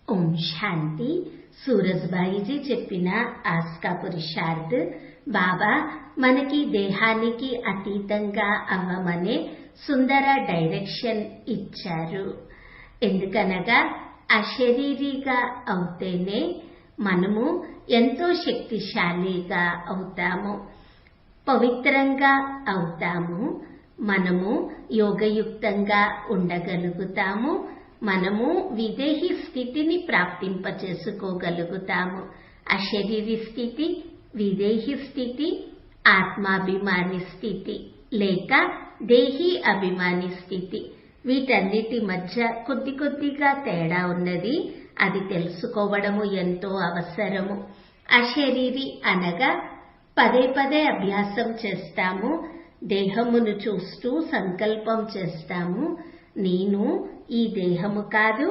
ఓం శాంతి. సూరజ్భాయిజీ చెప్పిన ఆస్కా పురుషార్థ్. బాబా మనకి దేహానికి అతీతంగా అవ్వమనే సుందర డైరెక్షన్ ఇచ్చారు. ఎందుకనగా అశరీరిగా అవుతేనే మనము ఎంతో శక్తిశాలిగా అవుతాము, పవిత్రంగా అవుతాము, మనము యోగయుక్తంగా ఉండగలుగుతాము, మనము విదేహీ స్థితిని ప్రాప్తింపచేసుకోగలుగుతాము. అశరీరి స్థితి, విదేహీ స్థితి, ఆత్మాభిమాని స్థితి లేక దేహీ అభిమాని స్థితి, వీటన్నిటి మధ్య కొద్ది కొద్దిగా తేడా ఉన్నది. అది తెలుసుకోవడము ఎంతో అవసరము. అశరీరి అనగా పదే పదే అభ్యాసం చేస్తాము, దేహమును చూస్తూ సంకల్పం చేస్తాము, నేను ఈ దేహము కాదు,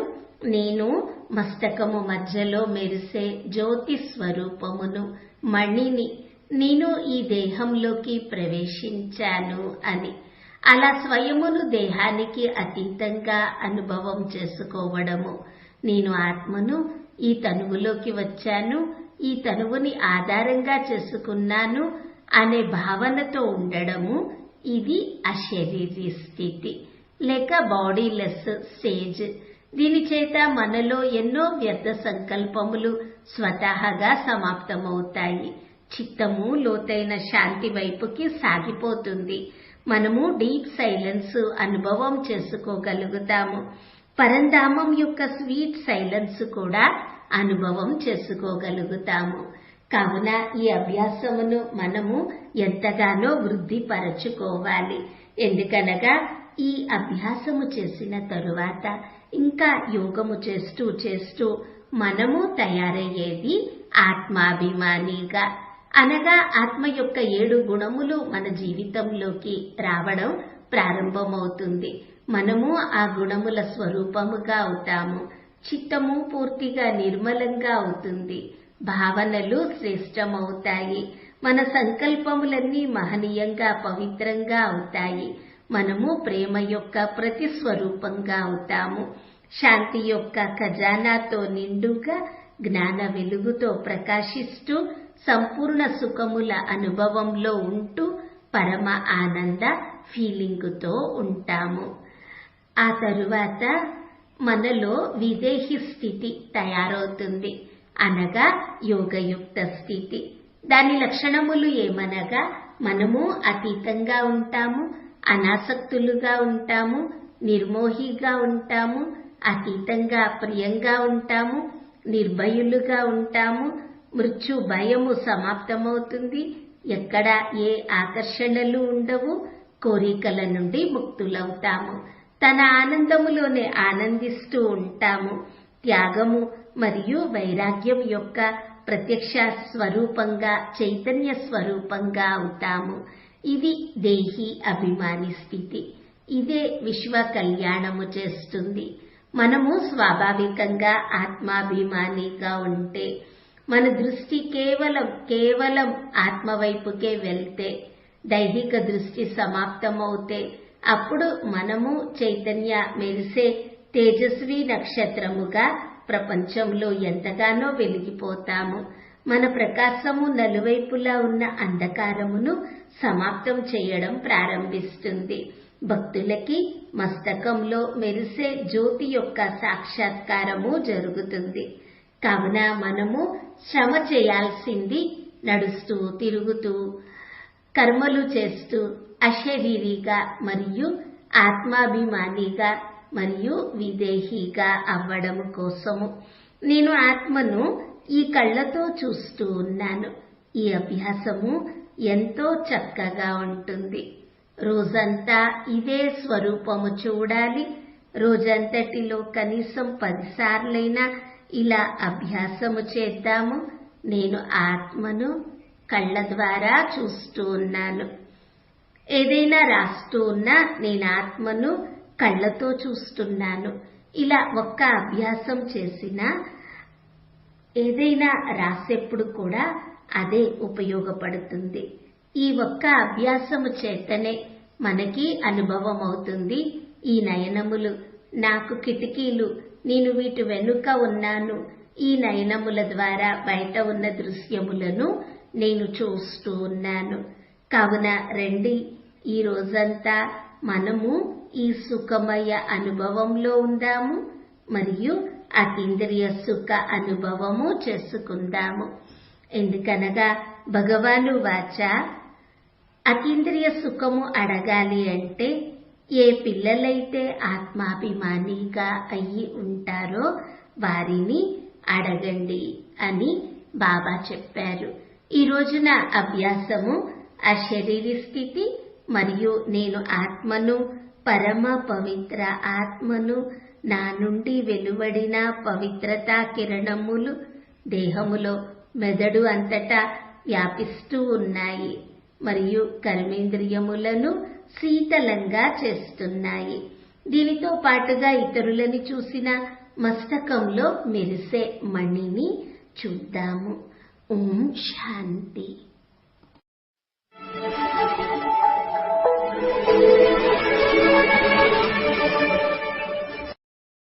నేను మస్తకము మధ్యలో మెరిసే జ్యోతి స్వరూపమును, మణిని, నేను ఈ దేహంలోకి ప్రవేశించాను అని. అలా స్వయమును దేహానికి అతీతంగా అనుభవం చేసుకోవడము. నేను ఆత్మను, ఈ తనువులోకి వచ్చాను, ఈ తనువుని ఆధారంగా చేసుకున్నాను అనే భావనతో ఉండడము. ఇది అశరీరి స్థితి లేక బాడీలెస్ స్టేజ్. దీని చేత మనలో ఎన్నో వ్యర్థ సంకల్పములు స్వతహాగా సమాప్తమవుతాయి. చిత్తము లోతైన శాంతి వైపుకి సాగిపోతుంది. మనము డీప్ సైలెన్స్ అనుభవం చేసుకోగలుగుతాము. పరంధామం యొక్క స్వీట్ సైలెన్స్ కూడా అనుభవం చేసుకోగలుగుతాము. కావున ఈ అభ్యాసమును మనము ఎంతగానో వృద్ధిపరచుకోవాలి. ఎందుకనగా ఈ అభ్యాసము చేసిన తరువాత ఇంకా యోగము చేస్తూ చేస్తూ మనము తయారయ్యేది ఆత్మాభిమానిగా. అనగా ఆత్మ యొక్క 7 గుణములు మన జీవితంలోకి రావడం ప్రారంభమవుతుంది. మనము ఆ గుణముల స్వరూపముగా అవుతాము. చిత్తము పూర్తిగా నిర్మలంగా అవుతుంది. భావనలు శ్రేష్టమవుతాయి. మన సంకల్పములన్నీ మహనీయంగా పవిత్రంగా అవుతాయి. మనము ప్రేమ యొక్క ప్రతిస్వరూపంగా అవుతాము. శాంతి యొక్క ఖజానాతో నిండుగా, జ్ఞాన వెలుగుతో ప్రకాశిస్తూ, సంపూర్ణ సుఖముల అనుభవంలో ఉంటూ, పరమ ఆనంద ఫీలింగుతో ఉంటాము. ఆ తరువాత మనలో విదేహీ స్థితి తయారవుతుంది, అనగా యోగయుక్త స్థితి. దాని లక్షణములు ఏమనగా మనము అతీతంగా ఉంటాము, అనాసక్తులుగా ఉంటాము, నిర్మోహిగా ఉంటాము, అతీతంగా ప్రియంగా ఉంటాము, నిర్భయులుగా ఉంటాము. మృత్యు భయము సమాప్తమవుతుంది. ఎక్కడ ఏ ఆకర్షణలు ఉండవు. కోరికల నుండి ముక్తులవుతాము. తన ఆనందములోనే ఆనందిస్తూ ఉంటాము. త్యాగము మరియు వైరాగ్యం యొక్క ప్రత్యక్ష స్వరూపంగా, చైతన్య స్వరూపంగా అవుతాము. ఇది దేహీ అభిమాని స్థితి. ఇదే విశ్వ కళ్యాణము చేస్తుంది. మనము స్వాభావికంగా ఆత్మాభిమానిగా ఉంటే, మన దృష్టి కేవలం ఆత్మ వైపుకే వెళ్తే, దైహిక దృష్టి సమాప్తమవుతే, అప్పుడు మనము చైతన్య మెరిసే తేజస్వి నక్షత్రముగా ప్రపంచంలో ఎంతగానో వెలిగిపోతాము. మన ప్రకాశము నలువైపులా ఉన్న అంధకారమును సమాప్తం చేయడం ప్రారంభిస్తుంది. భక్తులకి మస్తకంలో మెరిసే జ్యోతి యొక్క సాక్షాత్కారము జరుగుతుంది. కావున మనము శ్రమ చేయాల్సింది నడుస్తూ, తిరుగుతూ, కర్మలు చేస్తూ, అశరీరిగా మరియు ఆత్మాభిమానిగా మరియు విదేహీగా అవ్వడం కోసము. నేను ఆత్మను ఈ కళ్ళతో చూస్తూ ఉన్నాను. ఈ అభ్యాసము ఎంతో చక్కగా ఉంటుంది. రోజంతా ఇదే స్వరూపము చూడాలి. రోజంతటిలో కనీసం 10 సార్లైనా ఇలా అభ్యాసము చేద్దాము. నేను ఆత్మను కళ్ళ ద్వారా చూస్తూ ఉన్నాను. ఏదైనా రాస్తూ ఉన్నా నేను ఆత్మను కళ్ళతో చూస్తున్నాను. ఇలా ఒక్క అభ్యాసం చేసినా, ఏదైనా రాసేప్పుడు కూడా అదే ఉపయోగపడుతుంది. ఈ ఒక్క అభ్యాసము చేతనే మనకి అనుభవం అవుతుంది. ఈ నయనములు నాకు కిటికీలు, నేను వీటి వెనుక ఉన్నాను. ఈ నయనముల ద్వారా బయట ఉన్న దృశ్యములను నేను చూస్తూ ఉన్నాను. కావున రండి, ఈ రోజంతా మనము ఈ సుఖమయ అనుభవంలో ఉందాము మరియు అతీంద్రియ సుఖ అనుభవము చేసుకుందాము. ఎందుకనగా భగవాను వాచ, అతీంద్రియ సుఖము అడగాలి అంటే ఏ పిల్లలైతే ఆత్మాభిమానిగా అయ్యి ఉంటారో వారిని అడగండి అని బాబా చెప్పారు. ఈ రోజున అభ్యాసము అశరీరి స్థితి మరియు నేను ఆత్మను, పరమ పవిత్ర ఆత్మను, నా నుండి వెలువడిన పవిత్రతా కిరణములు దేహములో మెదడు అంతటా వ్యాపిస్తూ ఉన్నాయి మరియు కర్మేంద్రియములను శీతలంగా చేస్తున్నాయి. దీనితో పాటుగా ఇతరులని చూసిన మస్తకంలో మెరిసే మణిని చూద్దాము. ఓం శాంతి.